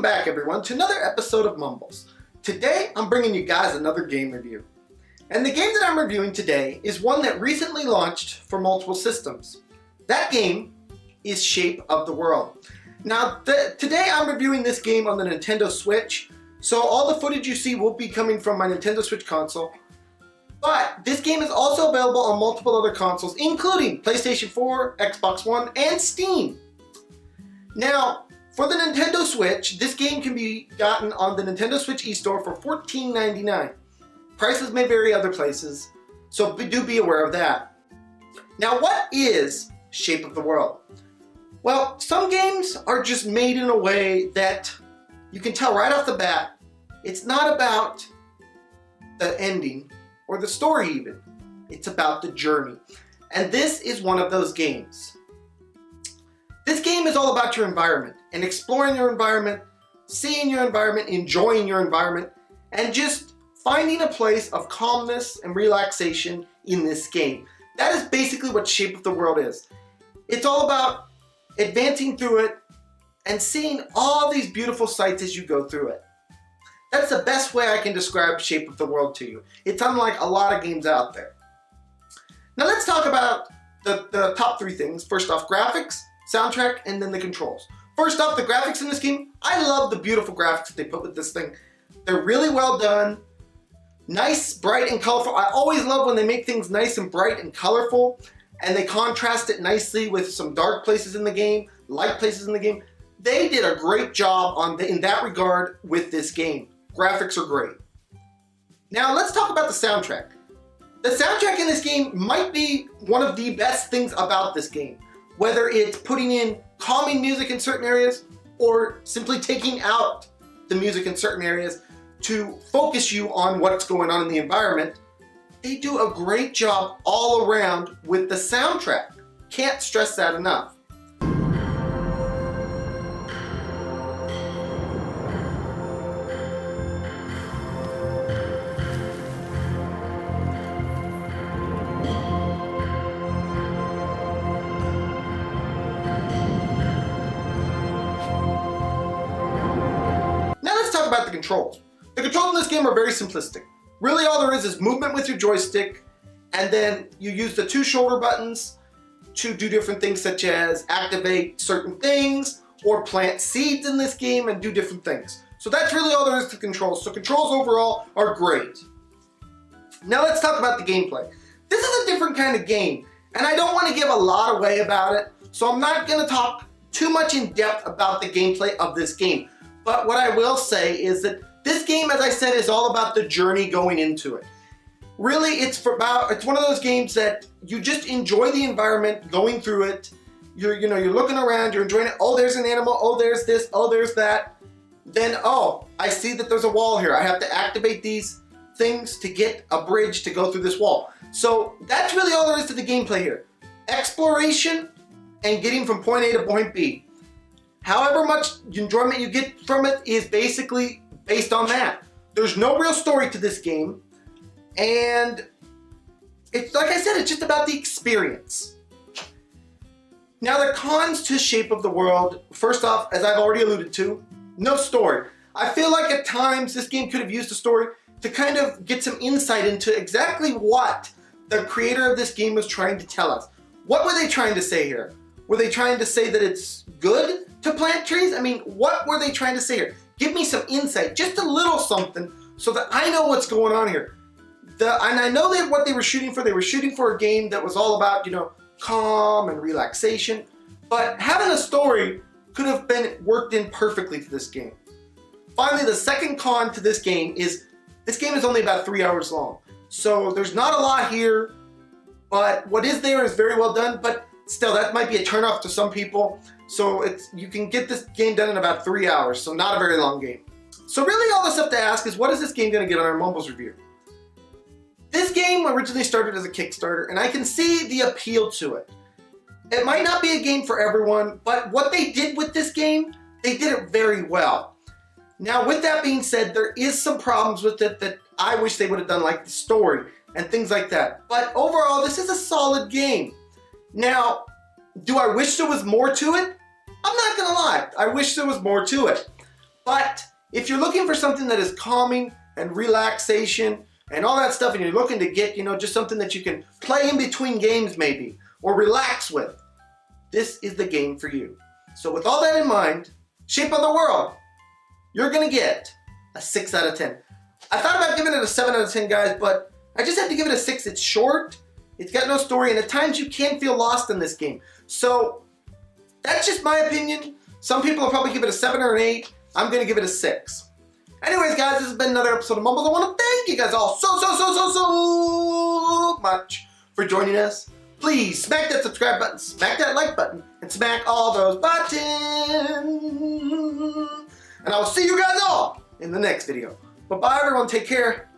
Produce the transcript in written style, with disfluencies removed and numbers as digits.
back everyone to another episode of Mumbles. Today I'm bringing you guys another game review. And the game that I'm reviewing today is one that recently launched for multiple systems. That game is Shape of the World. Now today I'm reviewing this game on the Nintendo Switch, so all the footage you see will be coming from my Nintendo Switch console. But this game is also available on multiple other consoles, including PlayStation 4, Xbox One, and Steam. Now, for the Nintendo Switch, this game can be gotten on the Nintendo Switch eStore for $14.99. Prices may vary other places, so do be aware of that. Now, what is Shape of the World? Well, some games are just made in a way that you can tell right off the bat, it's not about the ending or the story even. It's about the journey. And this is one of those games. This game is all about your environment and exploring your environment, seeing your environment, enjoying your environment, and just finding a place of calmness and relaxation in this game. That is basically what Shape of the World is. It's all about advancing through it and seeing all these beautiful sights as you go through it. That's the best way I can describe Shape of the World to you. It's unlike a lot of games out there. Now let's talk about the top three things. First off, graphics, soundtrack, and then the controls. First off, the graphics in this game. I love the beautiful graphics that they put with this thing. They're really well done. Nice, bright, and colorful. I always love when they make things nice and bright and colorful, and they contrast it nicely with some dark places in the game, light places in the game. They did a great job in that regard with this game. Graphics are great. Now let's talk about the soundtrack. The soundtrack in this game might be one of the best things about this game. Whether it's putting in calming music in certain areas or simply taking out the music in certain areas to focus you on what's going on in the environment, they do a great job all around with the soundtrack. Can't stress that enough. About the controls. The controls in this game are very simplistic. Really all there is movement with your joystick, and then you use the two shoulder buttons to do different things such as activate certain things or plant seeds in this game and do different things. So that's really all there is to controls. So controls overall are great. Now let's talk about the gameplay. This is a different kind of game, and I don't want to give a lot away about it, so I'm not going to talk too much in depth about the gameplay of this game. But what I will say is that this game, as I said, is all about the journey going into it. Really, it's one of those games that you just enjoy the environment, going through it. You're looking around, you're enjoying it. Oh, there's an animal. Oh, there's this. Oh, there's that. Then, oh, I see that there's a wall here. I have to activate these things to get a bridge to go through this wall. So that's really all there is to the gameplay here. Exploration and getting from point A to point B. However much enjoyment you get from it is basically based on that. There's no real story to this game, and it's like I said, it's just about the experience. Now the cons to Shape of the World, first off, as I've already alluded to, no story. I feel like at times this game could have used a story to kind of get some insight into exactly what the creator of this game was trying to tell us. What were they trying to say here? Were they trying to say that it's good to plant trees? I mean, what were they trying to say here? Give me some insight, just a little something, so that I know what's going on here. And I know that what they were shooting for a game that was all about, calm and relaxation, but having a story could have been worked in perfectly to this game. Finally, the second con to this game is only about 3 hours long. So there's not a lot here, but what is there is very well done, but still, that might be a turnoff to some people. So you can get this game done in about 3 hours, so not a very long game. So really all that's left to ask is, what is this game going to get on our Mumbles review? This game originally started as a Kickstarter, and I can see the appeal to it. It might not be a game for everyone, but what they did with this game, they did it very well. Now with that being said, there is some problems with it that I wish they would have done, like the story and things like that. But overall, this is a solid game. Now, do I wish there was more to it? I'm not gonna lie, I wish there was more to it. But if you're looking for something that is calming and relaxation and all that stuff, and you're looking to get, just something that you can play in between games maybe, or relax with, this is the game for you. So with all that in mind, Shape of the World, you're gonna get a 6 out of 10. I thought about giving it a 7 out of 10, guys, but I just have to give it a 6. It's short, it's got no story, and at times you can feel lost in this game. So that's just my opinion. Some people will probably give it a 7 or an 8. I'm gonna give it a 6. Anyways, guys, this has been another episode of Mumbles. I want to thank you guys all so much for joining us. Please smack that subscribe button, smack that like button, and smack all those buttons. And I will see you guys all in the next video. Bye-bye, everyone. Take care.